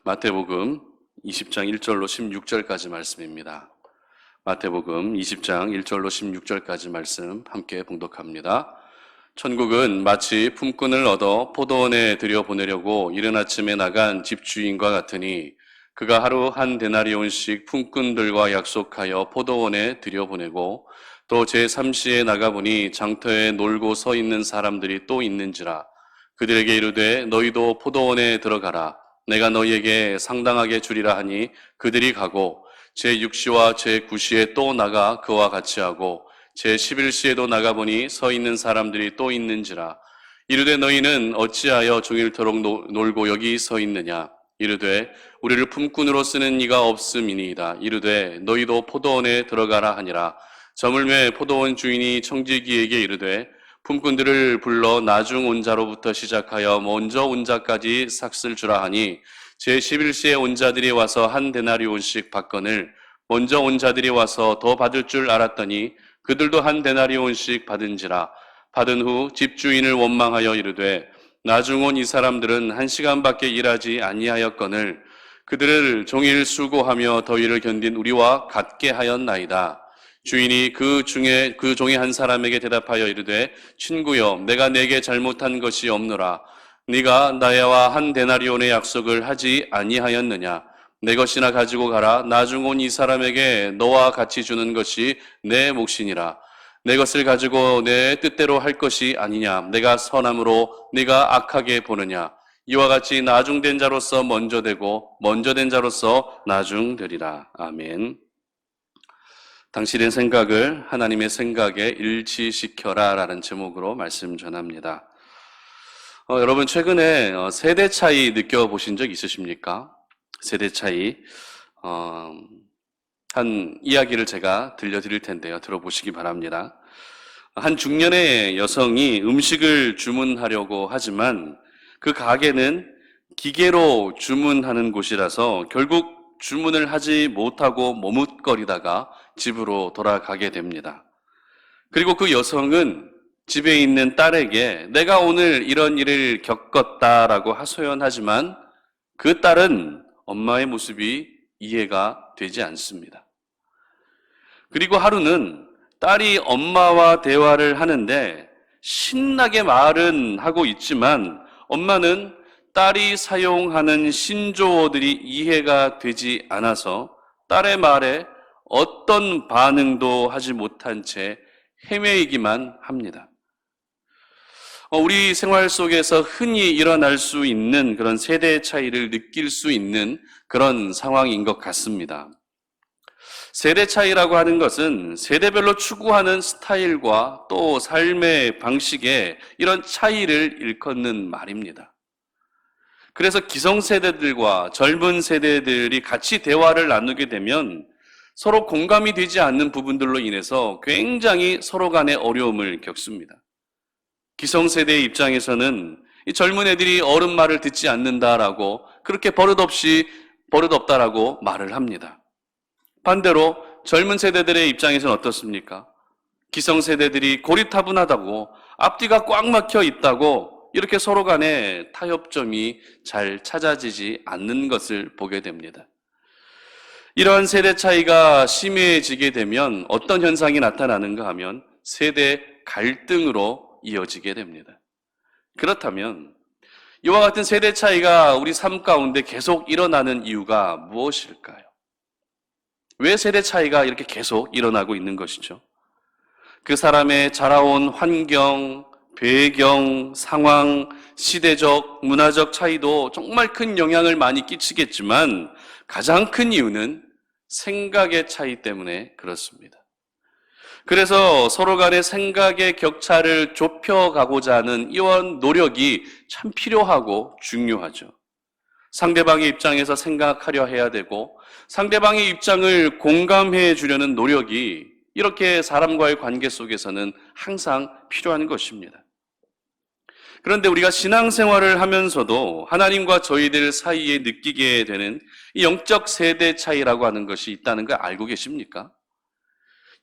마태복음 20장 1절로 16절까지 말씀입니다. 마태복음 20장 1절로 16절까지 말씀 함께 봉독합니다. 천국은 마치 품꾼을 얻어 포도원에 들여보내려고 이른 아침에 나간 집주인과 같으니 그가 하루 한 데나리온씩 품꾼들과 약속하여 포도원에 들여보내고 또 제3시에 나가보니 장터에 놀고 서 있는 사람들이 또 있는지라 그들에게 이르되 너희도 포도원에 들어가라. 내가 너희에게 상당하게 주리라 하니 그들이 가고 제6시와 제9시에 또 나가 그와 같이 하고 제11시에도 나가보니 서 있는 사람들이 또 있는지라. 이르되 너희는 어찌하여 종일토록 놀고 여기 서 있느냐. 이르되 우리를 품꾼으로 쓰는 이가 없음이니이다. 이르되 너희도 포도원에 들어가라 하니라. 저물매 포도원 주인이 청지기에게 이르되 품꾼들을 불러 나중 온 자로부터 시작하여 먼저 온 자까지 삭슬 주라 하니 제11시에 온 자들이 와서 한 데나리온씩 받거늘 먼저 온 자들이 와서 더 받을 줄 알았더니 그들도 한 데나리온씩 받은지라. 받은 후 집주인을 원망하여 이르되 나중 온 이 사람들은 1시간밖에 일하지 아니하였거늘 그들을 종일 수고하며 더위를 견딘 우리와 같게 하였나이다. 주인이 그 종의 한 사람에게 대답하여 이르되 친구여 내가 내게 잘못한 것이 없노라. 네가 나와 한 데나리온의 약속을 하지 아니하였느냐. 내 것이나 가지고 가라. 나중 온 이 사람에게 너와 같이 주는 것이 내 몫이니라. 내 것을 가지고 내 뜻대로 할 것이 아니냐. 내가 선함으로 네가 악하게 보느냐. 이와 같이 나중된 자로서 먼저 되고 먼저 된 자로서 나중되리라. 아멘. 당신의 생각을 하나님의 생각에 일치시켜라 라는 제목으로 말씀 전합니다. 여러분 최근에 세대 차이 느껴보신 적 있으십니까? 세대 차이. 한 이야기를 제가 들려드릴 텐데요. 들어보시기 바랍니다. 한 중년의 여성이 음식을 주문하려고 하지만 그 가게는 기계로 주문하는 곳이라서 결국 주문을 하지 못하고 머뭇거리다가 집으로 돌아가게 됩니다. 그리고 그 여성은 집에 있는 딸에게 내가 오늘 이런 일을 겪었다라고 하소연하지만 그 딸은 엄마의 모습이 이해가 되지 않습니다. 그리고 하루는 딸이 엄마와 대화를 하는데 신나게 말은 하고 있지만 엄마는 딸이 사용하는 신조어들이 이해가 되지 않아서 딸의 말에 어떤 반응도 하지 못한 채 헤매이기만 합니다. 우리 생활 속에서 흔히 일어날 수 있는 그런 세대 차이를 느낄 수 있는 그런 상황인 것 같습니다. 세대 차이라고 하는 것은 세대별로 추구하는 스타일과 또 삶의 방식에 이런 차이를 일컫는 말입니다. 그래서 기성세대들과 젊은 세대들이 같이 대화를 나누게 되면 서로 공감이 되지 않는 부분들로 인해서 굉장히 서로 간의 어려움을 겪습니다. 기성세대의 입장에서는 이 젊은 애들이 어른 말을 듣지 않는다라고 그렇게 버릇없다라고 말을 합니다. 반대로 젊은 세대들의 입장에서는 어떻습니까? 기성세대들이 고리타분하다고 앞뒤가 꽉 막혀 있다고 이렇게 서로 간에 타협점이 잘 찾아지지 않는 것을 보게 됩니다. 이러한 세대 차이가 심해지게 되면 어떤 현상이 나타나는가 하면 세대 갈등으로 이어지게 됩니다. 그렇다면 이와 같은 세대 차이가 우리 삶 가운데 계속 일어나는 이유가 무엇일까요? 왜 세대 차이가 이렇게 계속 일어나고 있는 것이죠? 그 사람의 자라온 환경, 배경, 상황, 시대적, 문화적 차이도 정말 큰 영향을 많이 끼치겠지만 가장 큰 이유는 생각의 차이 때문에 그렇습니다. 그래서 서로 간의 생각의 격차를 좁혀가고자 하는 이런 노력이 참 필요하고 중요하죠. 상대방의 입장에서 생각하려 해야 되고 상대방의 입장을 공감해 주려는 노력이 이렇게 사람과의 관계 속에서는 항상 필요한 것입니다. 그런데 우리가 신앙생활을 하면서도 하나님과 저희들 사이에 느끼게 되는 이 영적 세대 차이라고 하는 것이 있다는 걸 알고 계십니까?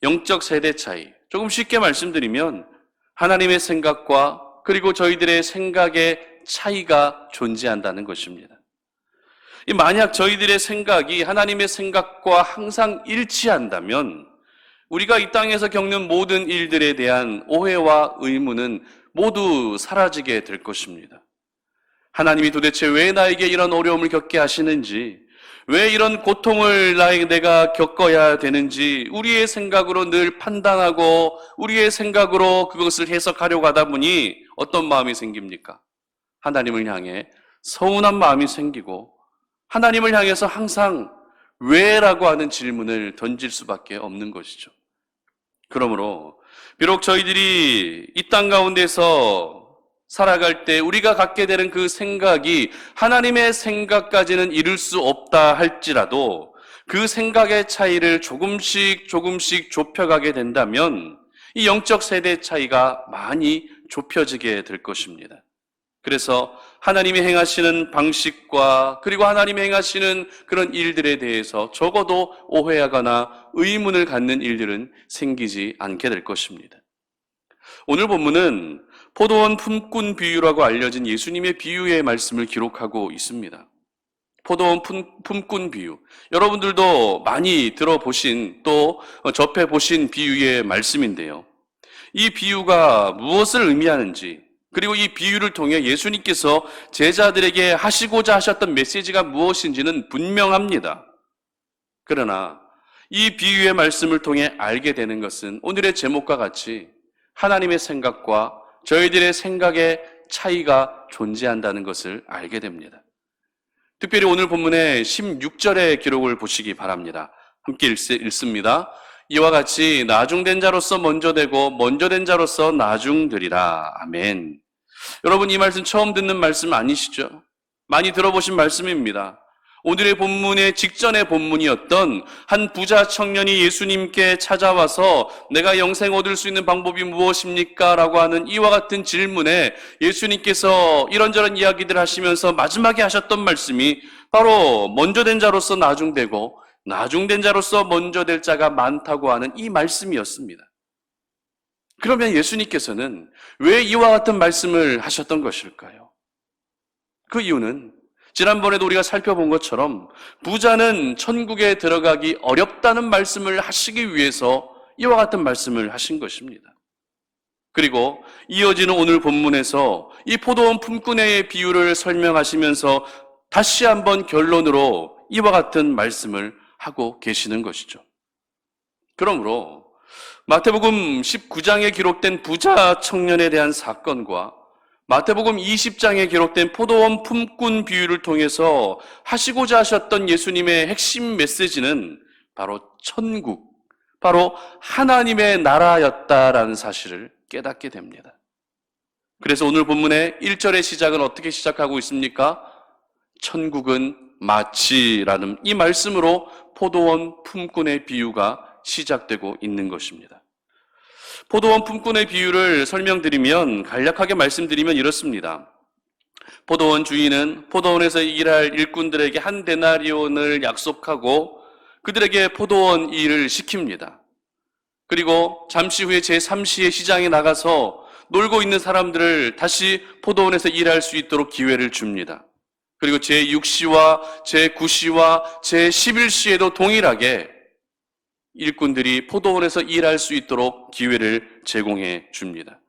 영적 세대 차이. 조금 쉽게 말씀드리면 하나님의 생각과 그리고 저희들의 생각의 차이가 존재한다는 것입니다. 만약 저희들의 생각이 하나님의 생각과 항상 일치한다면 우리가 이 땅에서 겪는 모든 일들에 대한 오해와 의문은 모두 사라지게 될 것입니다. 하나님이 도대체 왜 나에게 이런 어려움을 겪게 하시는지, 왜 이런 고통을 내가 겪어야 되는지 우리의 생각으로 늘 판단하고 우리의 생각으로 그것을 해석하려고 하다 보니 어떤 마음이 생깁니까? 하나님을 향해 서운한 마음이 생기고 하나님을 향해서 항상 왜라고 하는 질문을 던질 수밖에 없는 것이죠. 그러므로 비록 저희들이 이 땅 가운데서 살아갈 때 우리가 갖게 되는 그 생각이 하나님의 생각까지는 이룰 수 없다 할지라도 그 생각의 차이를 조금씩 좁혀가게 된다면 이 영적 세대 차이가 많이 좁혀지게 될 것입니다. 그래서 하나님이 행하시는 방식과 그리고 하나님이 행하시는 그런 일들에 대해서 적어도 오해하거나 의문을 갖는 일들은 생기지 않게 될 것입니다. 오늘 본문은 포도원 품꾼 비유라고 알려진 예수님의 비유의 말씀을 기록하고 있습니다. 포도원 품꾼 비유. 여러분들도 많이 들어보신 또 접해보신 비유의 말씀인데요. 이 비유가 무엇을 의미하는지, 그리고 이 비유를 통해 예수님께서 제자들에게 하시고자 하셨던 메시지가 무엇인지는 분명합니다. 그러나 이 비유의 말씀을 통해 알게 되는 것은 오늘의 제목과 같이 하나님의 생각과 저희들의 생각의 차이가 존재한다는 것을 알게 됩니다. 특별히 오늘 본문의 16절의 기록을 보시기 바랍니다. 함께 읽습니다. 이와 같이 나중된 자로서 먼저 되고 먼저 된 자로서 나중되리라. 아멘. 여러분, 이 말씀 처음 듣는 말씀 아니시죠? 많이 들어보신 말씀입니다. 오늘의 본문의 직전의 본문이었던 한 부자 청년이 예수님께 찾아와서 내가 영생 얻을 수 있는 방법이 무엇입니까? 라고 하는 이와 같은 질문에 예수님께서 이런저런 이야기들 하시면서 마지막에 하셨던 말씀이 바로 먼저 된 자로서 나중되고 나중된 자로서 먼저 될 자가 많다고 하는 이 말씀이었습니다. 그러면 예수님께서는 왜 이와 같은 말씀을 하셨던 것일까요? 그 이유는 지난번에도 우리가 살펴본 것처럼 부자는 천국에 들어가기 어렵다는 말씀을 하시기 위해서 이와 같은 말씀을 하신 것입니다. 그리고 이어지는 오늘 본문에서 이 포도원 품꾼의 비유를 설명하시면서 다시 한번 결론으로 이와 같은 말씀을 하고 계시는 것이죠. 그러므로 마태복음 19장에 기록된 부자 청년에 대한 사건과 마태복음 20장에 기록된 포도원 품꾼 비유를 통해서 하시고자 하셨던 예수님의 핵심 메시지는 바로 천국, 바로 하나님의 나라였다라는 사실을 깨닫게 됩니다. 그래서 오늘 본문의 1절의 시작은 어떻게 시작하고 있습니까? 천국은 마치라는 이 말씀으로 포도원 품꾼의 비유가 시작되고 있는 것입니다. 포도원 품꾼의 비유를 설명드리면, 간략하게 말씀드리면 이렇습니다. 포도원 주인은 포도원에서 일할 일꾼들에게 한 데나리온을 약속하고 그들에게 포도원 일을 시킵니다. 그리고 잠시 후에 제3시에 시장에 나가서 놀고 있는 사람들을 다시 포도원에서 일할 수 있도록 기회를 줍니다. 그리고 제6시와 제9시와 제11시에도 동일하게 일꾼들이 포도원에서 일할 수 있도록 기회를 제공해 줍니다.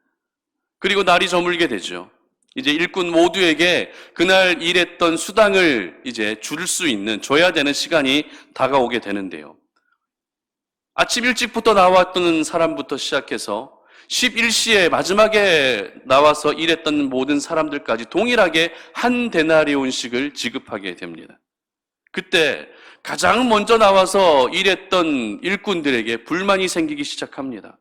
그리고 날이 저물게 되죠. 이제 일꾼 모두에게 그날 일했던 수당을 이제 줄 수 있는, 줘야 되는 시간이 다가오게 되는데요. 아침 일찍부터 나왔던 사람부터 시작해서 11시에 마지막에 나와서 일했던 모든 사람들까지 동일하게 한 데나리온씩을 지급하게 됩니다. 그때 가장 먼저 나와서 일했던 일꾼들에게 불만이 생기기 시작합니다.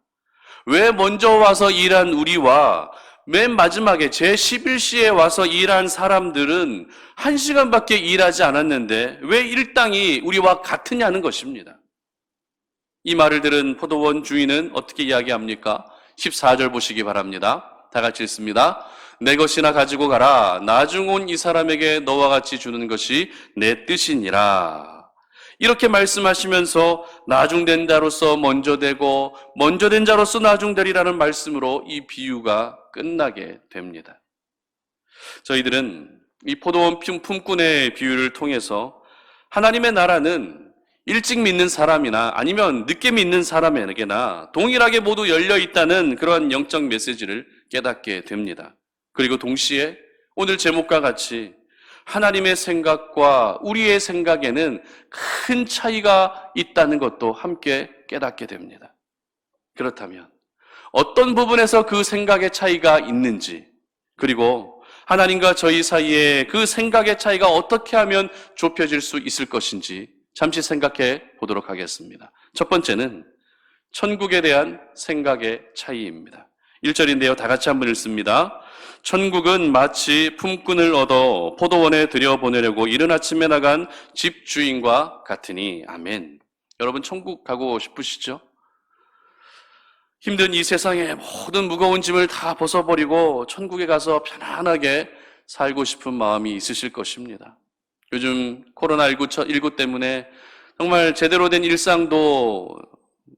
왜 먼저 와서 일한 우리와 맨 마지막에 제11시에 와서 일한 사람들은 1시간밖에 일하지 않았는데 왜 일당이 우리와 같으냐는 것입니다. 이 말을 들은 포도원 주인은 어떻게 이야기합니까? 14절 보시기 바랍니다. 다 같이 읽습니다. 내 것이나 가지고 가라. 나중 온 이 사람에게 너와 같이 주는 것이 내 뜻이니라. 이렇게 말씀하시면서 나중된 자로서 먼저 되고 먼저 된 자로서 나중되리라는 말씀으로 이 비유가 끝나게 됩니다. 저희들은 이 포도원 품꾼의 비유를 통해서 하나님의 나라는 일찍 믿는 사람이나 아니면 늦게 믿는 사람에게나 동일하게 모두 열려 있다는 그러한 영적 메시지를 깨닫게 됩니다. 그리고 동시에 오늘 제목과 같이 하나님의 생각과 우리의 생각에는 큰 차이가 있다는 것도 함께 깨닫게 됩니다. 그렇다면 어떤 부분에서 그 생각의 차이가 있는지, 그리고 하나님과 저희 사이에 그 생각의 차이가 어떻게 하면 좁혀질 수 있을 것인지 잠시 생각해 보도록 하겠습니다. 첫 번째는 천국에 대한 생각의 차이입니다. 1절인데요. 다 같이 한번 읽습니다. 천국은 마치 품꾼을 얻어 포도원에 들여보내려고 이른 아침에 나간 집주인과 같으니. 아멘. 여러분 천국 가고 싶으시죠? 힘든 이 세상에 모든 무거운 짐을 다 벗어버리고 천국에 가서 편안하게 살고 싶은 마음이 있으실 것입니다. 요즘 코로나19 때문에 정말 제대로 된 일상도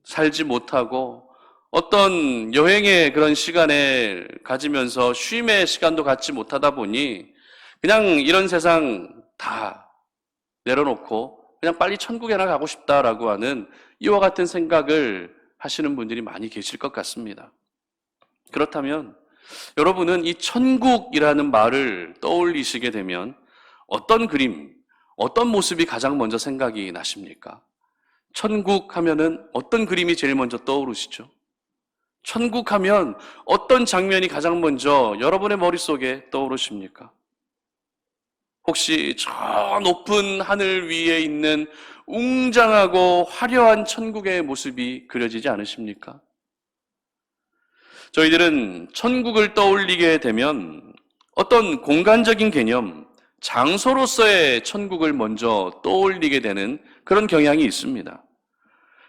살지 못하고 어떤 여행의 그런 시간을 가지면서 쉼의 시간도 갖지 못하다 보니 그냥 이런 세상 다 내려놓고 그냥 빨리 천국에나 가고 싶다라고 하는 이와 같은 생각을 하시는 분들이 많이 계실 것 같습니다. 그렇다면 여러분은 이 천국이라는 말을 떠올리시게 되면 어떤 그림, 어떤 모습이 가장 먼저 생각이 나십니까? 천국 하면은 어떤 그림이 제일 먼저 떠오르시죠? 천국 하면 어떤 장면이 가장 먼저 여러분의 머릿속에 떠오르십니까? 혹시 저 높은 하늘 위에 있는 웅장하고 화려한 천국의 모습이 그려지지 않으십니까? 저희들은 천국을 떠올리게 되면 어떤 공간적인 개념, 장소로서의 천국을 먼저 떠올리게 되는 그런 경향이 있습니다.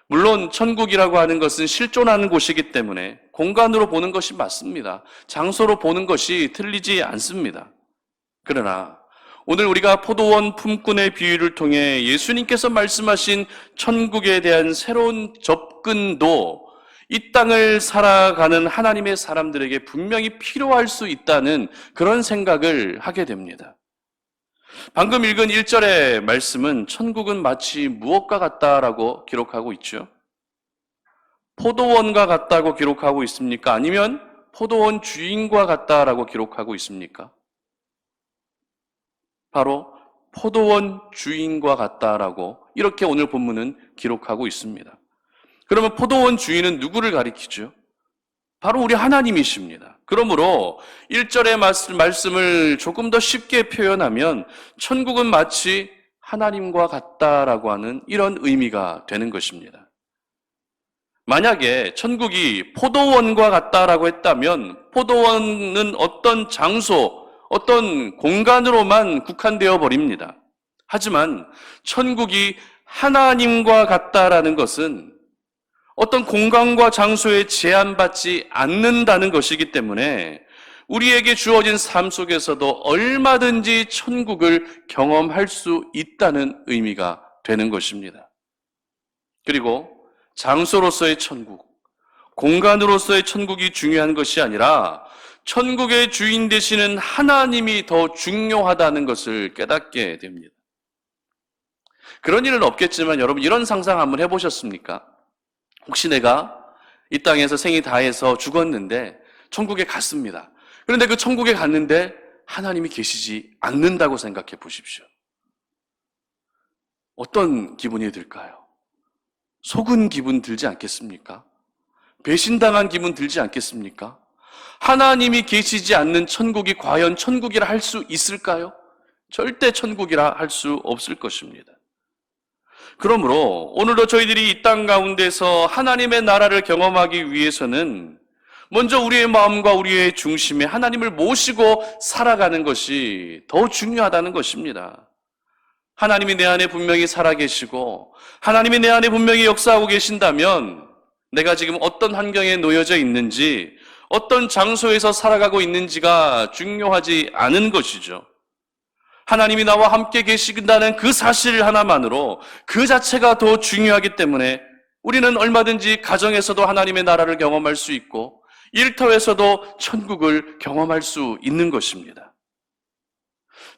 물론 천국이라고 하는 것은 실존하는 곳이기 때문에 공간으로 보는 것이 맞습니다. 장소로 보는 것이 틀리지 않습니다. 그러나 오늘 우리가 포도원 품꾼의 비유를 통해 예수님께서 말씀하신 천국에 대한 새로운 접근도 이 땅을 살아가는 하나님의 사람들에게 분명히 필요할 수 있다는 그런 생각을 하게 됩니다. 방금 읽은 1절의 말씀은 천국은 마치 무엇과 같다라고 기록하고 있죠? 포도원과 같다고 기록하고 있습니까? 아니면 포도원 주인과 같다라고 기록하고 있습니까? 바로 포도원 주인과 같다라고 이렇게 오늘 본문은 기록하고 있습니다. 그러면 포도원 주인은 누구를 가리키죠? 바로 우리 하나님이십니다. 그러므로 1절의 말씀을 조금 더 쉽게 표현하면 천국은 마치 하나님과 같다라고 하는 이런 의미가 되는 것입니다. 만약에 천국이 포도원과 같다라고 했다면 포도원은 어떤 장소, 어떤 공간으로만 국한되어 버립니다. 하지만 천국이 하나님과 같다라는 것은 어떤 공간과 장소에 제한받지 않는다는 것이기 때문에 우리에게 주어진 삶 속에서도 얼마든지 천국을 경험할 수 있다는 의미가 되는 것입니다. 그리고 장소로서의 천국, 공간으로서의 천국이 중요한 것이 아니라 천국의 주인 되시는 하나님이 더 중요하다는 것을 깨닫게 됩니다. 그런 일은 없겠지만 여러분 이런 상상 한번 해보셨습니까? 혹시 내가 이 땅에서 생이 다해서 죽었는데 천국에 갔습니다. 그런데 그 천국에 갔는데 하나님이 계시지 않는다고 생각해 보십시오. 어떤 기분이 들까요? 속은 기분 들지 않겠습니까? 배신당한 기분 들지 않겠습니까? 하나님이 계시지 않는 천국이 과연 천국이라 할 수 있을까요? 절대 천국이라 할 수 없을 것입니다. 그러므로 오늘도 저희들이 이 땅 가운데서 하나님의 나라를 경험하기 위해서는 먼저 우리의 마음과 우리의 중심에 하나님을 모시고 살아가는 것이 더 중요하다는 것입니다. 하나님이 내 안에 분명히 살아계시고 하나님이 내 안에 분명히 역사하고 계신다면 내가 지금 어떤 환경에 놓여져 있는지 어떤 장소에서 살아가고 있는지가 중요하지 않은 것이죠. 하나님이 나와 함께 계신다는 그 사실 하나만으로 그 자체가 더 중요하기 때문에 우리는 얼마든지 가정에서도 하나님의 나라를 경험할 수 있고 일터에서도 천국을 경험할 수 있는 것입니다.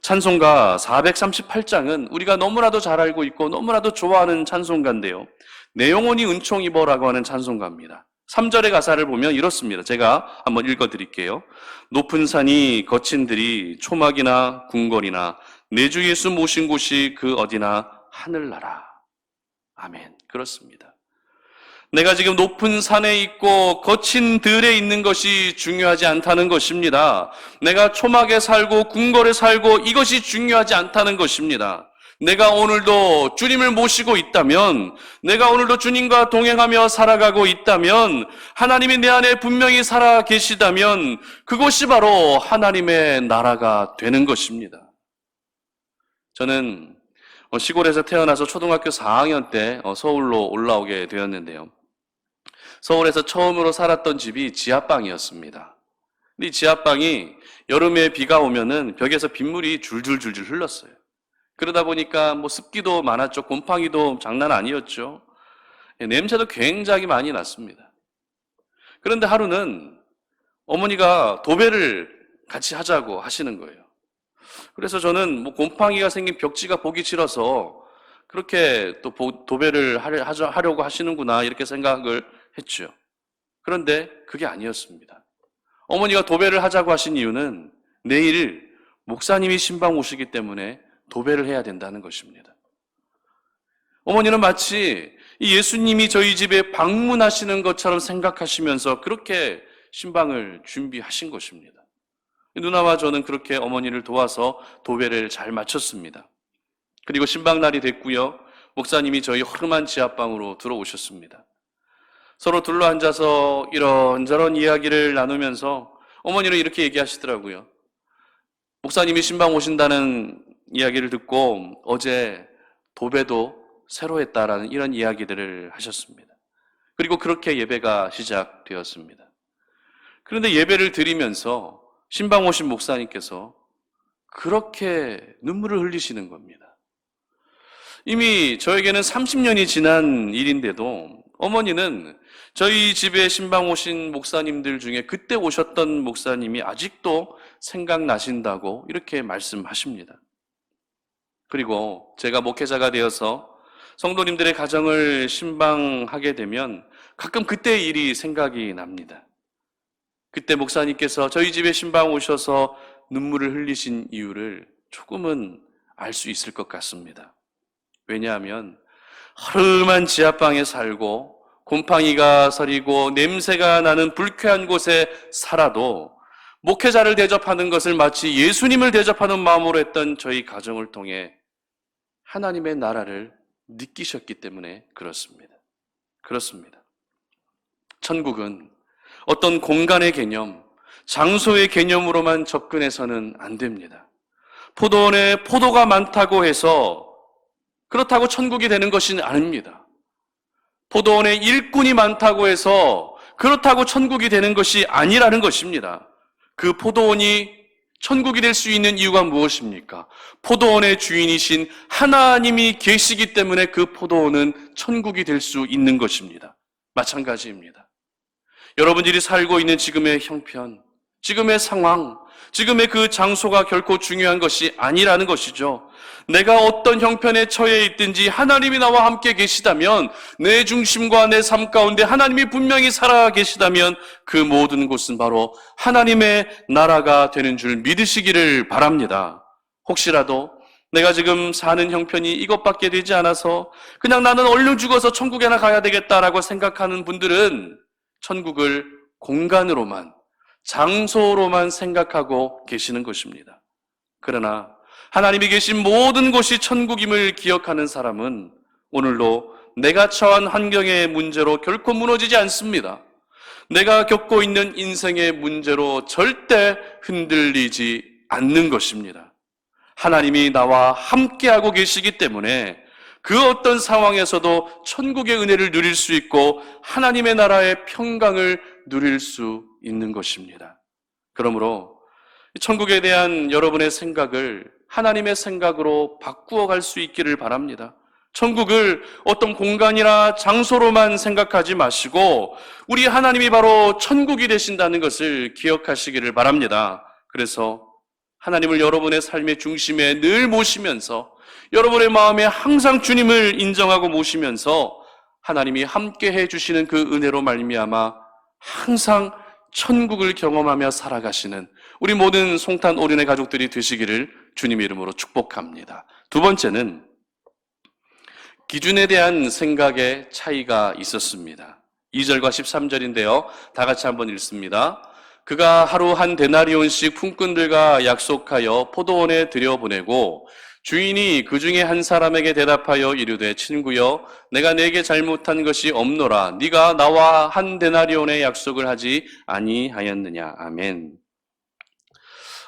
찬송가 438장은 우리가 너무나도 잘 알고 있고 너무나도 좋아하는 찬송가인데요. 내 영혼이 은총 입어라고 하는 찬송가입니다. 3절의 가사를 보면 이렇습니다. 제가 한번 읽어드릴게요. 높은 산이 거친 들이 초막이나 궁궐이나 내 주 예수 모신 곳이 그 어디나 하늘나라. 아멘. 그렇습니다. 내가 지금 높은 산에 있고 거친 들에 있는 것이 중요하지 않다는 것입니다. 내가 초막에 살고 궁궐에 살고 이것이 중요하지 않다는 것입니다. 내가 오늘도 주님을 모시고 있다면, 내가 오늘도 주님과 동행하며 살아가고 있다면, 하나님이 내 안에 분명히 살아 계시다면 그곳이 바로 하나님의 나라가 되는 것입니다. 저는 시골에서 태어나서 초등학교 4학년 때 서울로 올라오게 되었는데요. 서울에서 처음으로 살았던 집이 지하방이었습니다. 근데 이 지하방이 여름에 비가 오면은 벽에서 빗물이 줄줄줄줄 흘렀어요. 그러다 보니까 습기도 많았죠. 곰팡이도 장난 아니었죠. 냄새도 굉장히 많이 났습니다. 그런데 하루는 어머니가 도배를 같이 하자고 하시는 거예요. 그래서 저는 곰팡이가 생긴 벽지가 보기 싫어서 그렇게 또 도배를 하려고 하시는구나 이렇게 생각을 했죠. 그런데 그게 아니었습니다. 어머니가 도배를 하자고 하신 이유는 내일 목사님이 신방 오시기 때문에 도배를 해야 된다는 것입니다. 어머니는 마치 예수님이 저희 집에 방문하시는 것처럼 생각하시면서 그렇게 신방을 준비하신 것입니다. 누나와 저는 그렇게 어머니를 도와서 도배를 잘 마쳤습니다. 그리고 신방날이 됐고요. 목사님이 저희 허름한 지하방으로 들어오셨습니다. 서로 둘러앉아서 이런저런 이야기를 나누면서 어머니는 이렇게 얘기하시더라고요. 목사님이 신방 오신다는 이야기를 듣고 어제 도배도 새로 했다라는 이런 이야기들을 하셨습니다. 그리고 그렇게 예배가 시작되었습니다. 그런데 예배를 드리면서 신방 오신 목사님께서 그렇게 눈물을 흘리시는 겁니다. 이미 저에게는 30년이 지난 일인데도 어머니는 저희 집에 신방 오신 목사님들 중에 그때 오셨던 목사님이 아직도 생각나신다고 이렇게 말씀하십니다. 그리고 제가 목회자가 되어서 성도님들의 가정을 신방하게 되면 가끔 그때의 일이 생각이 납니다. 그때 목사님께서 저희 집에 신방 오셔서 눈물을 흘리신 이유를 조금은 알 수 있을 것 같습니다. 왜냐하면 허름한 지하방에 살고 곰팡이가 서리고 냄새가 나는 불쾌한 곳에 살아도 목회자를 대접하는 것을 마치 예수님을 대접하는 마음으로 했던 저희 가정을 통해 하나님의 나라를 느끼셨기 때문에 그렇습니다. 그렇습니다. 천국은 어떤 공간의 개념, 장소의 개념으로만 접근해서는 안 됩니다. 포도원에 포도가 많다고 해서 그렇다고 천국이 되는 것은 아닙니다. 포도원에 일꾼이 많다고 해서 그렇다고 천국이 되는 것이 아니라는 것입니다. 그 포도원이 천국이 될 수 있는 이유가 무엇입니까? 포도원의 주인이신 하나님이 계시기 때문에 그 포도원은 천국이 될 수 있는 것입니다. 마찬가지입니다. 여러분들이 살고 있는 지금의 형편, 지금의 상황, 지금의 그 장소가 결코 중요한 것이 아니라는 것이죠. 내가 어떤 형편에 처해 있든지 하나님이 나와 함께 계시다면, 내 중심과 내 삶 가운데 하나님이 분명히 살아 계시다면 그 모든 곳은 바로 하나님의 나라가 되는 줄 믿으시기를 바랍니다. 혹시라도 내가 지금 사는 형편이 이것밖에 되지 않아서 그냥 나는 얼른 죽어서 천국에나 가야 되겠다라고 생각하는 분들은 천국을 공간으로만, 장소로만 생각하고 계시는 것입니다. 그러나 하나님이 계신 모든 곳이 천국임을 기억하는 사람은 오늘도 내가 처한 환경의 문제로 결코 무너지지 않습니다. 내가 겪고 있는 인생의 문제로 절대 흔들리지 않는 것입니다. 하나님이 나와 함께하고 계시기 때문에 그 어떤 상황에서도 천국의 은혜를 누릴 수 있고 하나님의 나라의 평강을 누릴 수 있는 것입니다. 그러므로 천국에 대한 여러분의 생각을 하나님의 생각으로 바꾸어 갈 수 있기를 바랍니다. 천국을 어떤 공간이나 장소로만 생각하지 마시고 우리 하나님이 바로 천국이 되신다는 것을 기억하시기를 바랍니다. 그래서 하나님을 여러분의 삶의 중심에 늘 모시면서 여러분의 마음에 항상 주님을 인정하고 모시면서 하나님이 함께 해주시는 그 은혜로 말미암아 항상 천국을 경험하며 살아가시는 우리 모든 송탄 오륜의 가족들이 되시기를 주님의 이름으로 축복합니다. 두 번째는 기준에 대한 생각의 차이가 있었습니다. 2절과 13절인데요. 다 같이 한번 읽습니다. 그가 하루 한 데나리온씩 품꾼들과 약속하여 포도원에 들여보내고 주인이 그 중에 한 사람에게 대답하여 이르되 친구여 내가 내게 잘못한 것이 없노라 네가 나와 한 데나리온의 약속을 하지 아니하였느냐. 아멘.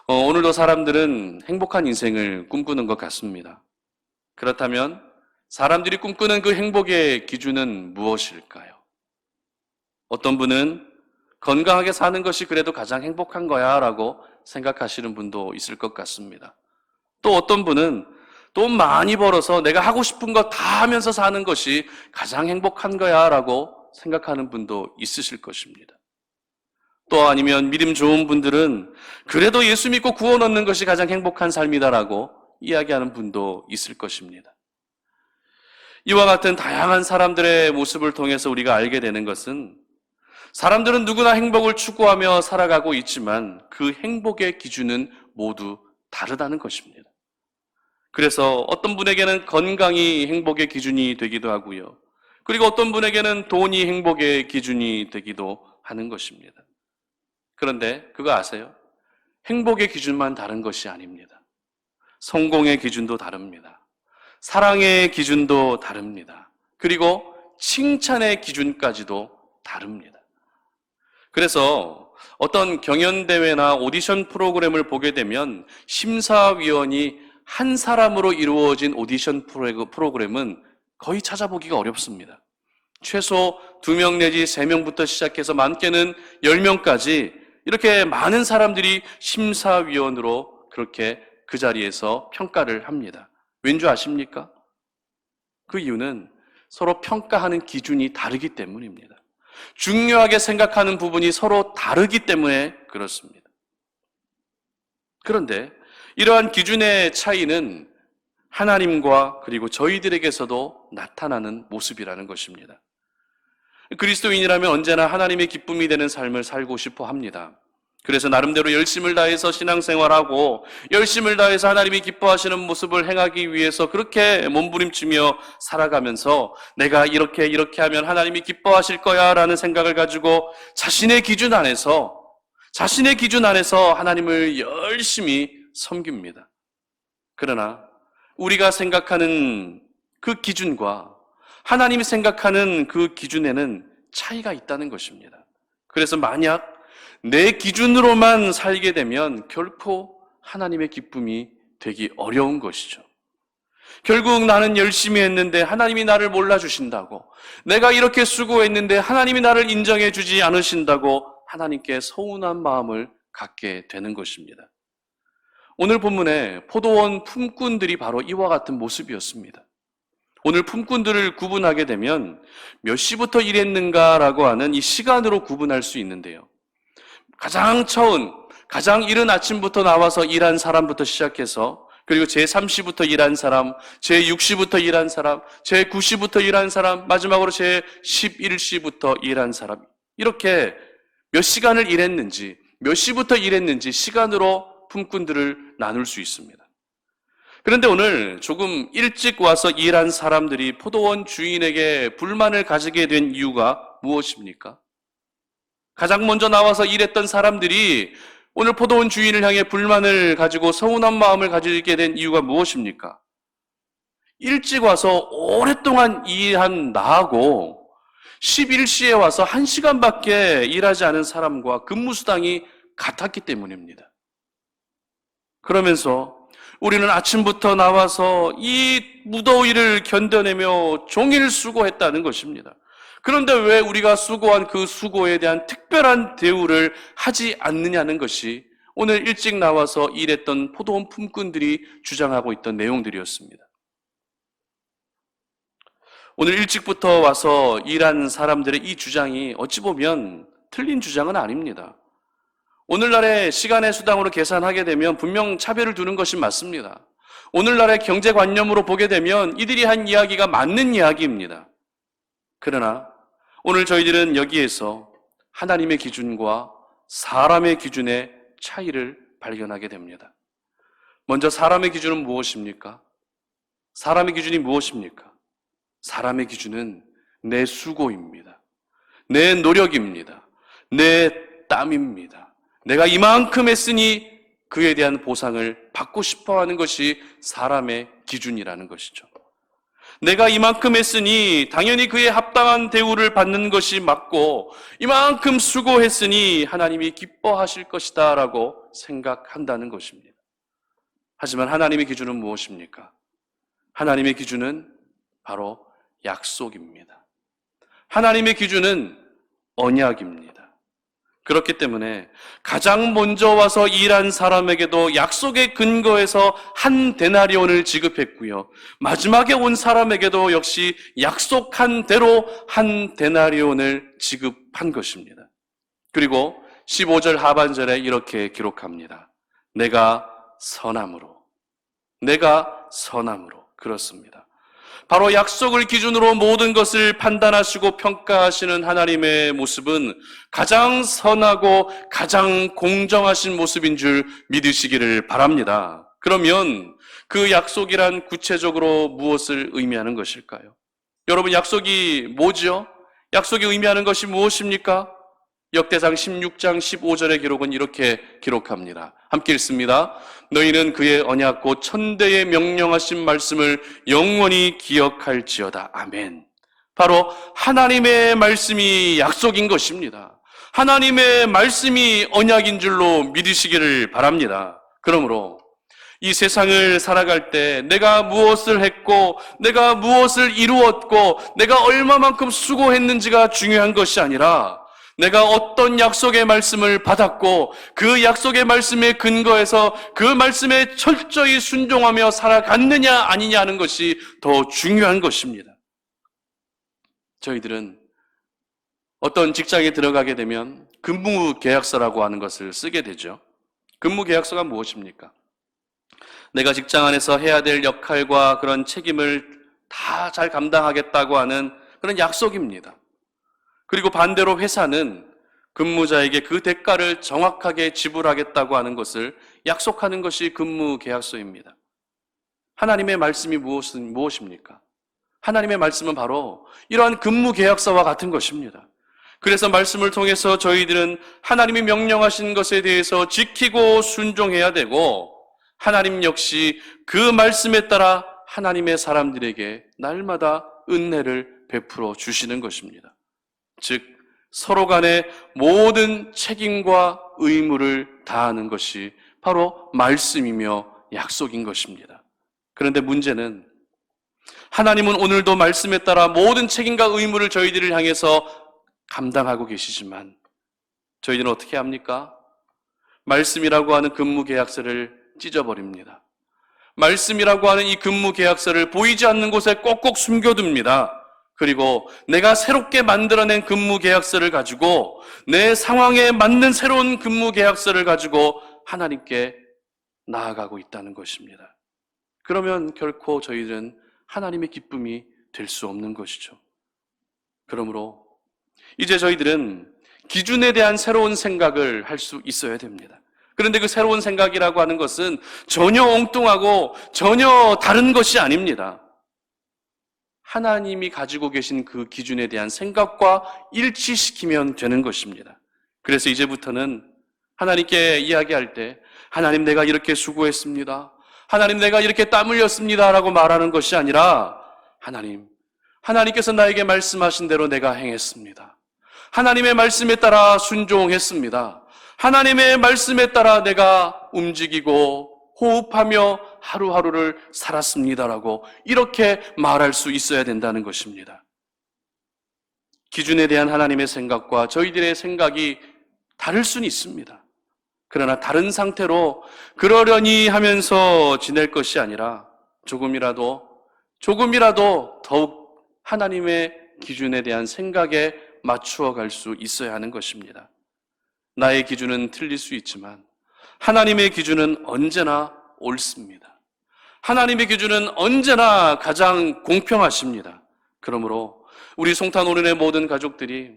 오늘도 사람들은 행복한 인생을 꿈꾸는 것 같습니다. 그렇다면 사람들이 꿈꾸는 그 행복의 기준은 무엇일까요? 어떤 분은 건강하게 사는 것이 그래도 가장 행복한 거야 라고 생각하시는 분도 있을 것 같습니다. 또 어떤 분은 돈 많이 벌어서 내가 하고 싶은 거 다 하면서 사는 것이 가장 행복한 거야 라고 생각하는 분도 있으실 것입니다. 또 아니면 믿음 좋은 분들은 그래도 예수 믿고 구원 얻는 것이 가장 행복한 삶이다라고 이야기하는 분도 있을 것입니다. 이와 같은 다양한 사람들의 모습을 통해서 우리가 알게 되는 것은 사람들은 누구나 행복을 추구하며 살아가고 있지만 그 행복의 기준은 모두 다르다는 것입니다. 그래서 어떤 분에게는 건강이 행복의 기준이 되기도 하고요. 그리고 어떤 분에게는 돈이 행복의 기준이 되기도 하는 것입니다. 그런데 그거 아세요? 행복의 기준만 다른 것이 아닙니다. 성공의 기준도 다릅니다. 사랑의 기준도 다릅니다. 그리고 칭찬의 기준까지도 다릅니다. 그래서 어떤 경연대회나 오디션 프로그램을 보게 되면 심사위원이 한 사람으로 이루어진 오디션 프로그램은 거의 찾아보기가 어렵습니다. 최소 2명 내지 3명부터 시작해서 많게는 10명까지 이렇게 많은 사람들이 심사위원으로 그렇게 그 자리에서 평가를 합니다. 왠지 아십니까? 그 이유는 서로 평가하는 기준이 다르기 때문입니다. 중요하게 생각하는 부분이 서로 다르기 때문에 그렇습니다. 그런데 이러한 기준의 차이는 하나님과 그리고 저희들에게서도 나타나는 모습이라는 것입니다. 그리스도인이라면 언제나 하나님의 기쁨이 되는 삶을 살고 싶어 합니다. 그래서 나름대로 열심을 다해서 신앙생활하고 열심을 다해서 하나님이 기뻐하시는 모습을 행하기 위해서 그렇게 몸부림치며 살아가면서 내가 이렇게 하면 하나님이 기뻐하실 거야 라는 생각을 가지고 자신의 기준 안에서 하나님을 열심히 섬깁니다. 그러나 우리가 생각하는 그 기준과 하나님이 생각하는 그 기준에는 차이가 있다는 것입니다. 그래서 만약 내 기준으로만 살게 되면 결코 하나님의 기쁨이 되기 어려운 것이죠. 결국 나는 열심히 했는데 하나님이 나를 몰라주신다고, 내가 이렇게 수고했는데 하나님이 나를 인정해 주지 않으신다고 하나님께 서운한 마음을 갖게 되는 것입니다. 오늘 본문에 포도원 품꾼들이 바로 이와 같은 모습이었습니다. 오늘 품꾼들을 구분하게 되면 몇 시부터 일했는가라고 하는 이 시간으로 구분할 수 있는데요. 가장 이른 아침부터 나와서 일한 사람부터 시작해서 그리고 제3시부터 일한 사람, 제6시부터 일한 사람, 제9시부터 일한 사람, 마지막으로 제11시부터 일한 사람, 이렇게 몇 시간을 일했는지, 몇 시부터 일했는지 시간으로 품꾼들을 나눌 수 있습니다. 그런데 오늘 조금 일찍 와서 일한 사람들이 포도원 주인에게 불만을 가지게 된 이유가 무엇입니까? 가장 먼저 나와서 일했던 사람들이 오늘 포도원 주인을 향해 불만을 가지고 서운한 마음을 가지게 된 이유가 무엇입니까? 일찍 와서 오랫동안 일한 나하고 11시에 와서 1시간밖에 일하지 않은 사람과 근무수당이 같았기 때문입니다. 그러면서 우리는 아침부터 나와서 이 무더위를 견뎌내며 종일 수고했다는 것입니다. 그런데 왜 우리가 수고한 그 수고에 대한 특별한 대우를 하지 않느냐는 것이 오늘 일찍 나와서 일했던 포도원 품꾼들이 주장하고 있던 내용들이었습니다. 오늘 일찍부터 와서 일한 사람들의 이 주장이 어찌 보면 틀린 주장은 아닙니다. 오늘날의 시간의 수당으로 계산하게 되면 분명 차별을 두는 것이 맞습니다. 오늘날의 경제관념으로 보게 되면 이들이 한 이야기가 맞는 이야기입니다. 그러나 오늘 저희들은 여기에서 하나님의 기준과 사람의 기준의 차이를 발견하게 됩니다. 먼저 사람의 기준은 무엇입니까? 사람의 기준이 무엇입니까? 사람의 기준은 내 수고입니다. 내 노력입니다. 내 땀입니다. 내가 이만큼 했으니 그에 대한 보상을 받고 싶어 하는 것이 사람의 기준이라는 것이죠. 내가 이만큼 했으니 당연히 그에 합당한 대우를 받는 것이 맞고 이만큼 수고했으니 하나님이 기뻐하실 것이다 라고 생각한다는 것입니다. 하지만 하나님의 기준은 무엇입니까? 하나님의 기준은 바로 약속입니다. 하나님의 기준은 언약입니다. 그렇기 때문에 가장 먼저 와서 일한 사람에게도 약속의 근거에서 한 데나리온을 지급했고요. 마지막에 온 사람에게도 역시 약속한 대로 한 데나리온을 지급한 것입니다. 그리고 15절 하반절에 이렇게 기록합니다. 내가 선함으로. 그렇습니다. 바로 약속을 기준으로 모든 것을 판단하시고 평가하시는 하나님의 모습은 가장 선하고 가장 공정하신 모습인 줄 믿으시기를 바랍니다. 그러면 그 약속이란 구체적으로 무엇을 의미하는 것일까요? 여러분, 약속이 뭐죠? 약속이 의미하는 것이 무엇입니까? 역대상 16장 15절의 기록은 이렇게 기록합니다. 함께 읽습니다. 너희는 그의 언약 곧 천대에 명령하신 말씀을 영원히 기억할지어다. 아멘. 바로 하나님의 말씀이 약속인 것입니다. 하나님의 말씀이 언약인 줄로 믿으시기를 바랍니다. 그러므로 이 세상을 살아갈 때 내가 무엇을 했고 내가 무엇을 이루었고 내가 얼마만큼 수고했는지가 중요한 것이 아니라 내가 어떤 약속의 말씀을 받았고 그 약속의 말씀에 근거해서 그 말씀에 철저히 순종하며 살아갔느냐 아니냐 하는 것이 더 중요한 것입니다. 저희들은 어떤 직장에 들어가게 되면 근무계약서라고 하는 것을 쓰게 되죠. 근무계약서가 무엇입니까? 내가 직장 안에서 해야 될 역할과 그런 책임을 다 잘 감당하겠다고 하는 그런 약속입니다. 그리고 반대로 회사는 근무자에게 그 대가를 정확하게 지불하겠다고 하는 것을 약속하는 것이 근무계약서입니다. 하나님의 말씀이 무엇입니까? 하나님의 말씀은 바로 이러한 근무계약서와 같은 것입니다. 그래서 말씀을 통해서 저희들은 하나님이 명령하신 것에 대해서 지키고 순종해야 되고 하나님 역시 그 말씀에 따라 하나님의 사람들에게 날마다 은혜를 베풀어 주시는 것입니다. 즉 서로 간에 모든 책임과 의무를 다하는 것이 바로 말씀이며 약속인 것입니다. 그런데 문제는 하나님은 오늘도 말씀에 따라 모든 책임과 의무를 저희들을 향해서 감당하고 계시지만 저희들은 어떻게 합니까? 말씀이라고 하는 근무계약서를 찢어버립니다. 말씀이라고 하는 이 근무계약서를 보이지 않는 곳에 꼭꼭 숨겨둡니다. 그리고 내가 새롭게 만들어낸 근무계약서를 가지고 내 상황에 맞는 새로운 근무계약서를 가지고 하나님께 나아가고 있다는 것입니다. 그러면 결코 저희들은 하나님의 기쁨이 될 수 없는 것이죠. 그러므로 이제 저희들은 기준에 대한 새로운 생각을 할 수 있어야 됩니다. 그런데 그 새로운 생각이라고 하는 것은 전혀 엉뚱하고 전혀 다른 것이 아닙니다. 하나님이 가지고 계신 그 기준에 대한 생각과 일치시키면 되는 것입니다. 그래서 이제부터는 하나님께 이야기할 때 하나님 내가 이렇게 수고했습니다. 하나님 내가 이렇게 땀 흘렸습니다 라고 말하는 것이 아니라 하나님께서 나에게 말씀하신 대로 내가 행했습니다. 하나님의 말씀에 따라 순종했습니다. 하나님의 말씀에 따라 내가 움직이고 호흡하며 하루하루를 살았습니다라고 이렇게 말할 수 있어야 된다는 것입니다. 기준에 대한 하나님의 생각과 저희들의 생각이 다를 수는 있습니다. 그러나 다른 상태로 그러려니 하면서 지낼 것이 아니라 조금이라도 더욱 하나님의 기준에 대한 생각에 맞추어 갈 수 있어야 하는 것입니다. 나의 기준은 틀릴 수 있지만 하나님의 기준은 언제나 옳습니다. 하나님의 기준은 언제나 가장 공평하십니다. 그러므로 우리 송탄오륜의 모든 가족들이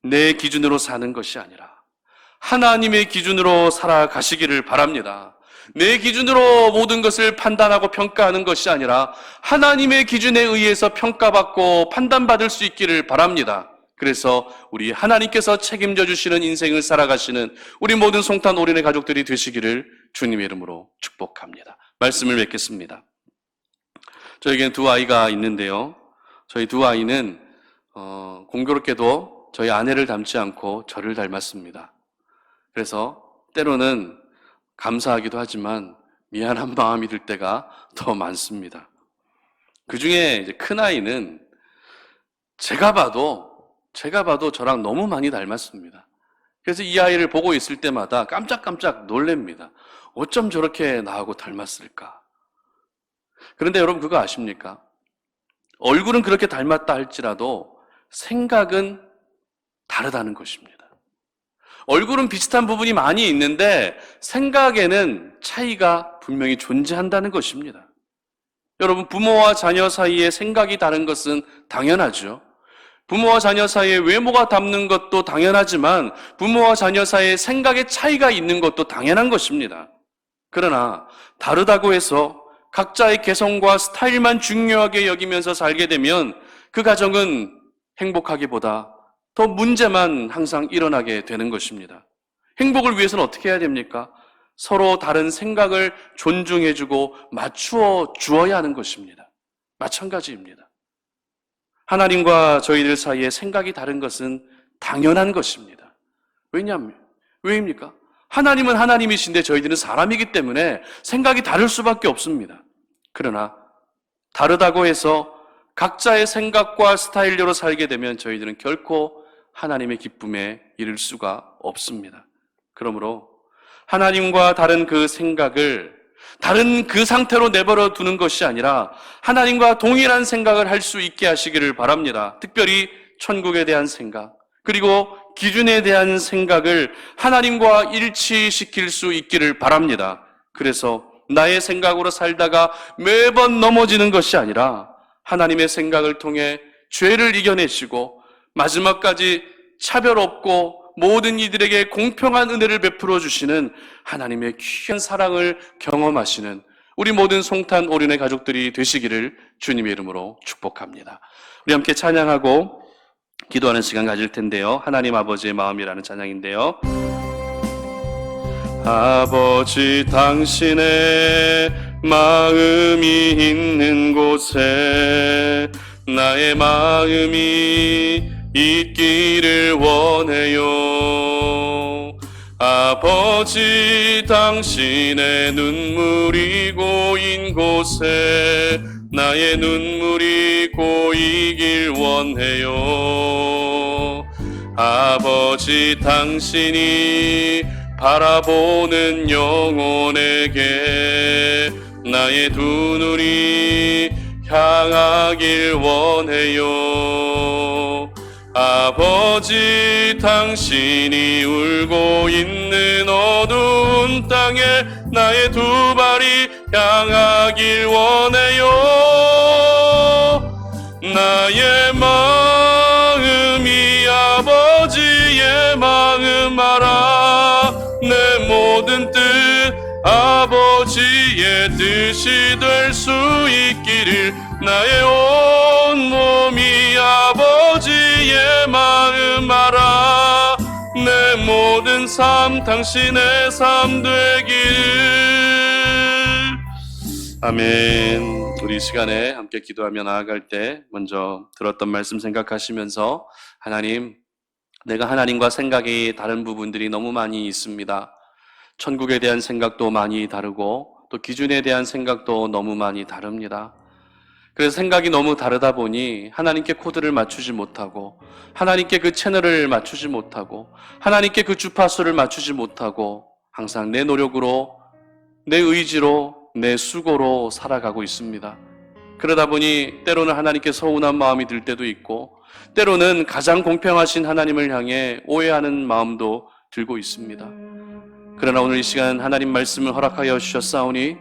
내 기준으로 사는 것이 아니라 하나님의 기준으로 살아가시기를 바랍니다. 내 기준으로 모든 것을 판단하고 평가하는 것이 아니라 하나님의 기준에 의해서 평가받고 판단받을 수 있기를 바랍니다. 그래서 우리 하나님께서 책임져 주시는 인생을 살아가시는 우리 모든 송탄오륜의 가족들이 되시기를 주님의 이름으로 축복합니다. 말씀을 맺겠습니다. 저에게는 두 아이가 있는데요. 저희 두 아이는 공교롭게도 저희 아내를 닮지 않고 저를 닮았습니다. 그래서 때로는 감사하기도 하지만 미안한 마음이 들 때가 더 많습니다. 그 중에 큰 아이는 제가 봐도 저랑 너무 많이 닮았습니다. 그래서 이 아이를 보고 있을 때마다 깜짝깜짝 놀랍니다. 어쩜 저렇게 나하고 닮았을까? 그런데 여러분 그거 아십니까? 얼굴은 그렇게 닮았다 할지라도 생각은 다르다는 것입니다. 얼굴은 비슷한 부분이 많이 있는데 생각에는 차이가 분명히 존재한다는 것입니다. 여러분, 부모와 자녀 사이에 생각이 다른 것은 당연하죠. 부모와 자녀 사이에 외모가 닮는 것도 당연하지만 부모와 자녀 사이에 생각의 차이가 있는 것도 당연한 것입니다. 그러나 다르다고 해서 각자의 개성과 스타일만 중요하게 여기면서 살게 되면 그 가정은 행복하기보다 더 문제만 항상 일어나게 되는 것입니다. 행복을 위해서는 어떻게 해야 됩니까? 서로 다른 생각을 존중해주고 맞추어 주어야 하는 것입니다. 마찬가지입니다. 하나님과 저희들 사이에 생각이 다른 것은 당연한 것입니다. 왜입니까? 하나님은 하나님이신데 저희들은 사람이기 때문에 생각이 다를 수밖에 없습니다. 그러나 다르다고 해서 각자의 생각과 스타일대로 살게 되면 저희들은 결코 하나님의 기쁨에 이를 수가 없습니다. 그러므로 하나님과 다른 그 생각을 다른 그 상태로 내버려 두는 것이 아니라 하나님과 동일한 생각을 할 수 있게 하시기를 바랍니다. 특별히 천국에 대한 생각, 그리고 기준에 대한 생각을 하나님과 일치시킬 수 있기를 바랍니다. 그래서 나의 생각으로 살다가 매번 넘어지는 것이 아니라 하나님의 생각을 통해 죄를 이겨내시고 마지막까지 차별 없고 모든 이들에게 공평한 은혜를 베풀어 주시는 하나님의 귀한 사랑을 경험하시는 우리 모든 송탄오륜의 가족들이 되시기를 주님의 이름으로 축복합니다. 우리 함께 찬양하고 기도하는 시간 가질 텐데요. 하나님 아버지의 마음이라는 찬양인데요. 아버지, 당신의 마음이 있는 곳에 나의 마음이 있기를 원해요. 아버지, 당신의 눈물이 고인 곳에 나의 눈물이 고이길 원해요. 아버지, 당신이 바라보는 영혼에게 나의 두 눈이 향하길 원해요. 아버지, 당신이 울고 있는 어두운 땅에 나의 두 발이 향하길 원해요. 나의 마음이 아버지의 마음 알아. 내 모든 뜻 아버지의 뜻이 될 수 있기를 나의 온 몸이 아버지의 마음 알아. 내 모든 삶 당신의 삶 되기를. 아멘. 우리 이 시간에 함께 기도하며 나아갈 때 먼저 들었던 말씀 생각하시면서 하나님, 내가 하나님과 생각이 다른 부분들이 너무 많이 있습니다. 천국에 대한 생각도 많이 다르고 또 기준에 대한 생각도 너무 많이 다릅니다. 그래서 생각이 너무 다르다 보니 하나님께 코드를 맞추지 못하고 하나님께 그 채널을 맞추지 못하고 하나님께 그 주파수를 맞추지 못하고 항상 내 노력으로, 내 의지로, 내 수고로 살아가고 있습니다. 그러다 보니 때로는 하나님께 서운한 마음이 들 때도 있고 때로는 가장 공평하신 하나님을 향해 오해하는 마음도 들고 있습니다. 그러나 오늘 이 시간 하나님 말씀을 허락하여 주셨사오니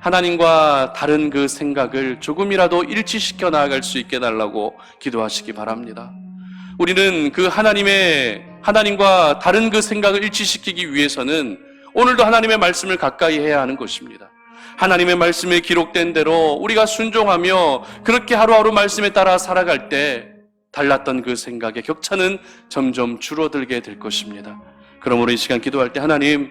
하나님과 다른 그 생각을 조금이라도 일치시켜 나아갈 수 있게 해달라고 기도하시기 바랍니다. 우리는 그 하나님과 다른 그 생각을 일치시키기 위해서는 오늘도 하나님의 말씀을 가까이 해야 하는 것입니다. 하나님의 말씀에 기록된 대로 우리가 순종하며 그렇게 하루하루 말씀에 따라 살아갈 때 달랐던 그 생각의 격차는 점점 줄어들게 될 것입니다. 그러므로 이 시간 기도할 때 하나님,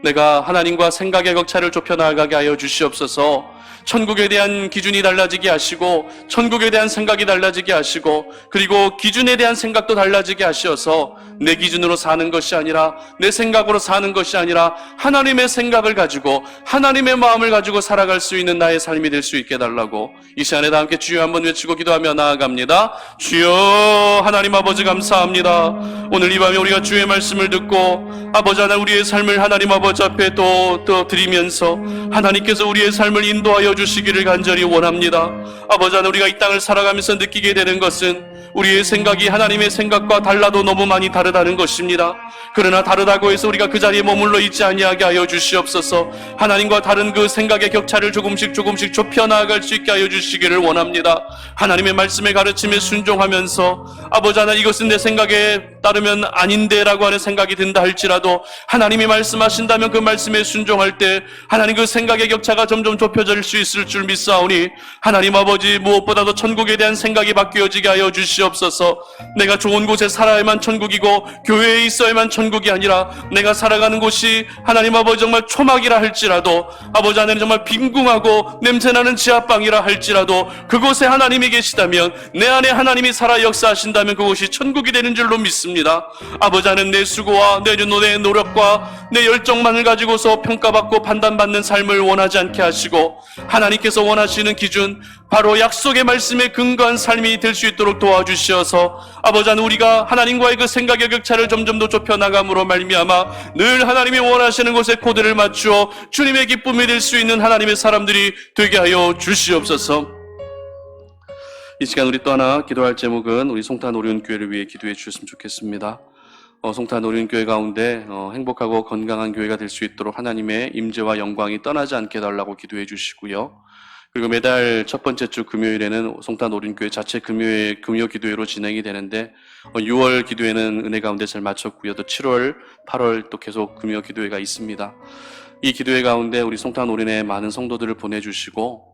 내가 하나님과 생각의 격차를 좁혀 나가게 하여 주시옵소서. 천국에 대한 기준이 달라지게 하시고 천국에 대한 생각이 달라지게 하시고 그리고 기준에 대한 생각도 달라지게 하셔서 내 기준으로 사는 것이 아니라 내 생각으로 사는 것이 아니라 하나님의 생각을 가지고 하나님의 마음을 가지고 살아갈 수 있는 나의 삶이 될 수 있게 해달라고 이 시간에 다 함께 주여 한번 외치고 기도하며 나아갑니다. 주여 하나님 아버지 감사합니다. 오늘 이 밤에 우리가 주의 말씀을 듣고 아버지 하나님 우리의 삶을 하나님 아버지 앞에 또 드리면서 하나님께서 우리의 삶을 인도하여 주시기를 간절히 원합니다. 아버지 하나님 우리가 이 땅을 살아가면서 느끼게 되는 것은 우리의 생각이 하나님의 생각과 달라도 너무 많이 다르다는 것입니다. 그러나 다르다고 해서 우리가 그 자리에 머물러 있지 아니하게 하여 주시옵소서. 하나님과 다른 그 생각의 격차를 조금씩 좁혀 나아갈 수 있게 하여 주시기를 원합니다. 하나님의 말씀의 가르침에 순종하면서 아버지 하나님 이것은 내 생각에 따르면 아닌데라고 하는 생각이 든다 할지라도 하나님이 말씀하신다면 그 말씀에 순종할 때 하나님 그 생각의 격차가 점점 좁혀질 수 있을 줄 믿사오니 하나님 아버지 무엇보다도 천국에 대한 생각이 바뀌어지게 하여 주시옵소서. 내가 좋은 곳에 살아야만 천국이고 교회에 있어야만 천국이 아니라 내가 살아가는 곳이 하나님 아버지 정말 초막이라 할지라도 아버지 하나님 정말 빈궁하고 냄새나는 지하방이라 할지라도 그곳에 하나님이 계시다면 내 안에 하나님이 살아 역사하신다면 그곳이 천국이 되는 줄로 믿습니다. 아버지 하나님 내 수고와 내 노력과 내 열정만을 가지고서 평가받고 판단받는 삶을 원하지 않게 하시고 하나님께서 원하시는 기준 바로 약속의 말씀에 근거한 삶이 될 수 있도록 도와주시어서 아버지 하나님 우리가 하나님과의 그 생각의 격차를 점점 더 좁혀나감으로 말미암아 늘 하나님이 원하시는 곳에 코드를 맞추어 주님의 기쁨이 될 수 있는 하나님의 사람들이 되게 하여 주시옵소서. 이 시간 우리 또 하나 기도할 제목은 우리 송탄 오륜교회를 위해 기도해 주셨으면 좋겠습니다. 송탄 오륜교회 가운데 행복하고 건강한 교회가 될 수 있도록 하나님의 임재와 영광이 떠나지 않게 해달라고 기도해 주시고요. 그리고 매달 첫 번째 주 금요일에는 송탄 오륜교회 자체 금요 기도회로 진행이 되는데 6월 기도회는 은혜 가운데 잘 마쳤고요. 또 7월, 8월 또 계속 금요 기도회가 있습니다. 이 기도회 가운데 우리 송탄 오륜의 많은 성도들을 보내주시고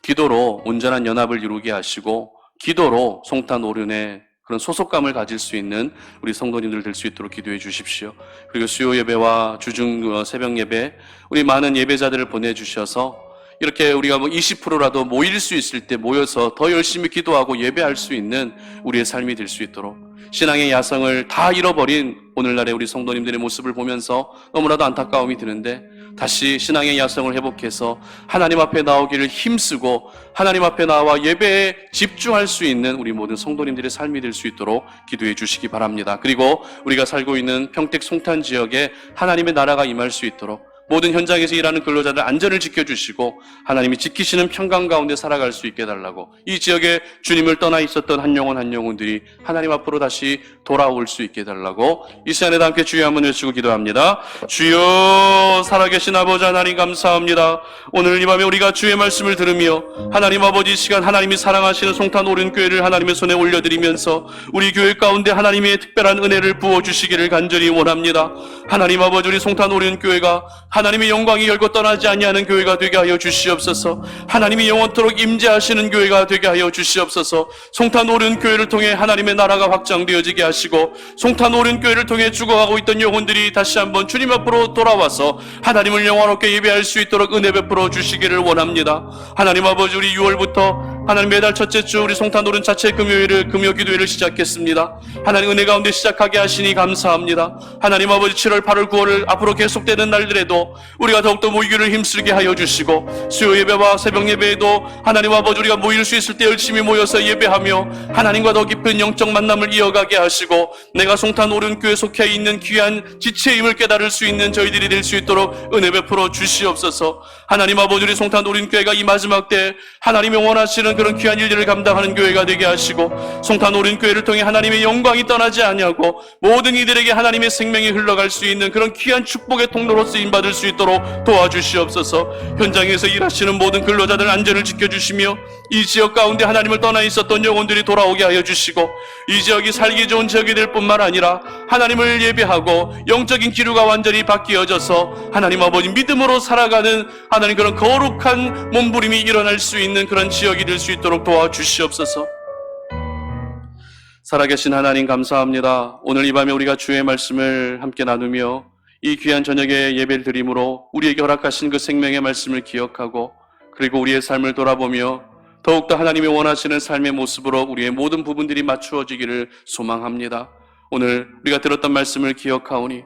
기도로 온전한 연합을 이루게 하시고 기도로 송탄 오륜의 그런 소속감을 가질 수 있는 우리 성도님들 될 수 있도록 기도해 주십시오. 그리고 수요 예배와 주중 새벽 예배 우리 많은 예배자들을 보내주셔서 이렇게 우리가 20%라도 모일 수 있을 때 모여서 더 열심히 기도하고 예배할 수 있는 우리의 삶이 될 수 있도록 신앙의 야성을 다 잃어버린 오늘날의 우리 성도님들의 모습을 보면서 너무나도 안타까움이 드는데 다시 신앙의 야성을 회복해서 하나님 앞에 나오기를 힘쓰고 하나님 앞에 나와 예배에 집중할 수 있는 우리 모든 성도님들의 삶이 될 수 있도록 기도해 주시기 바랍니다. 그리고 우리가 살고 있는 평택 송탄 지역에 하나님의 나라가 임할 수 있도록 모든 현장에서 일하는 근로자들 안전을 지켜주시고 하나님이 지키시는 평강 가운데 살아갈 수 있게 해달라고 이 지역에 주님을 떠나 있었던 한 영혼들이 하나님 앞으로 다시 돌아올 수 있게 해달라고 이 시간에도 함께 주여 한번 외치고 기도합니다. 주여 살아계신 아버지 하나님 감사합니다. 오늘 이 밤에 우리가 주의 말씀을 들으며 하나님 아버지 이 시간 하나님이 사랑하시는 송탄 오륜교회를 하나님의 손에 올려드리면서 우리 교회 가운데 하나님의 특별한 은혜를 부어주시기를 간절히 원합니다. 하나님 아버지 우리 송탄 오륜교회가 하나님의 영광이 열고 떠나지 아니하는 교회가 되게 하여 주시옵소서. 하나님이 영원토록 임재하시는 교회가 되게 하여 주시옵소서. 송탄 오륜교회를 통해 하나님의 나라가 확장되어지게 하시고 송탄 오륜교회를 통해 죽어가고 있던 영혼들이 다시 한번 주님 앞으로 돌아와서 하나님을 영원롭게 예배할 수 있도록 은혜 베풀어 주시기를 원합니다. 하나님 아버지 우리 6월부터 하나님 매달 첫째 주 우리 송탄 오륜 자체 금요 기도회를 시작했습니다. 하나님 은혜 가운데 시작하게 하시니 감사합니다. 하나님 아버지 7월 8월 9월을 앞으로 계속되는 날들에도 우리가 더욱더 모이기를 힘쓰게 하여 주시고 수요 예배와 새벽 예배에도 하나님 아버지 우리가 모일 수 있을 때 열심히 모여서 예배하며 하나님과 더 깊은 영적 만남을 이어가게 하시고 내가 송탄 오륜교회 속해 있는 귀한 지체임을 깨달을 수 있는 저희들이 될 수 있도록 은혜 베풀어 주시옵소서. 하나님 아버지 우리 송탄 오륜교회가 이 마지막 때 하나님이 원하시는 사랑하는 그런 귀한 일들을 감당하는 교회가 되게 하시고, 송탄 오륜 교회를 통해 하나님의 영광이 떠나지 아니하고 모든 이들에게 하나님의 생명이 흘러갈 수 있는 그런 귀한 축복의 통로로 쓰임받을 수 있도록 도와주시옵소서. 현장에서 일하시는 모든 근로자들 안전을 지켜주시며, 이 지역 가운데 하나님을 떠나 있었던 영혼들이 돌아오게 하여 주시고, 이 지역이 살기 좋은 지역이 될 뿐만 아니라 하나님을 예배하고 영적인 기류가 완전히 바뀌어져서 하나님 아버지 믿음으로 살아가는 하나님 그런 거룩한 몸부림이 일어날 수 있는 그런 지역이 될 수 있도록 도와주시옵소서. 살아계신 하나님 감사합니다. 오늘 이 밤에 우리가 주의 말씀을 함께 나누며 이 귀한 저녁에 예배를 드림으로 우리에게 허락하신 그 생명의 말씀을 기억하고, 그리고 우리의 삶을 돌아보며 더욱더 하나님이 원하시는 삶의 모습으로 우리의 모든 부분들이 맞추어지기를 소망합니다. 오늘 우리가 들었던 말씀을 기억하오니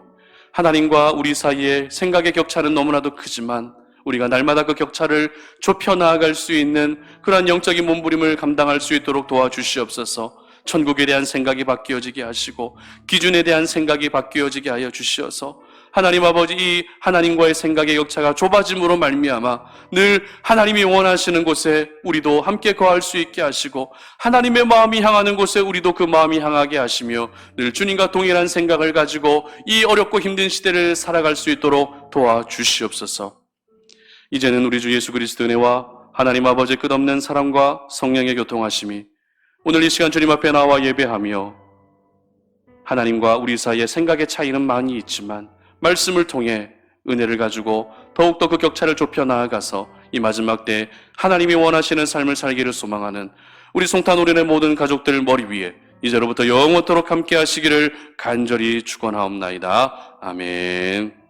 하나님과 우리 사이에 생각의 격차는 너무나도 크지만 우리가 날마다 그 격차를 좁혀 나아갈 수 있는 그러한 영적인 몸부림을 감당할 수 있도록 도와주시옵소서. 천국에 대한 생각이 바뀌어지게 하시고 기준에 대한 생각이 바뀌어지게 하여 주시어서 하나님 아버지, 이 하나님과의 생각의 격차가 좁아짐으로 말미암아 늘 하나님이 원하시는 곳에 우리도 함께 거할 수 있게 하시고, 하나님의 마음이 향하는 곳에 우리도 그 마음이 향하게 하시며 늘 주님과 동일한 생각을 가지고 이 어렵고 힘든 시대를 살아갈 수 있도록 도와주시옵소서. 이제는 우리 주 예수 그리스도의 은혜와 하나님 아버지의 끝없는 사랑과 성령의 교통하심이 오늘 이 시간 주님 앞에 나와 예배하며 하나님과 우리 사이의 생각의 차이는 많이 있지만 말씀을 통해 은혜를 가지고 더욱더 그 격차를 좁혀 나아가서 이 마지막 때 하나님이 원하시는 삶을 살기를 소망하는 우리 송탄 오륜의 모든 가족들 머리 위에 이제로부터 영원토록 함께 하시기를 간절히 축원하옵나이다. 아멘.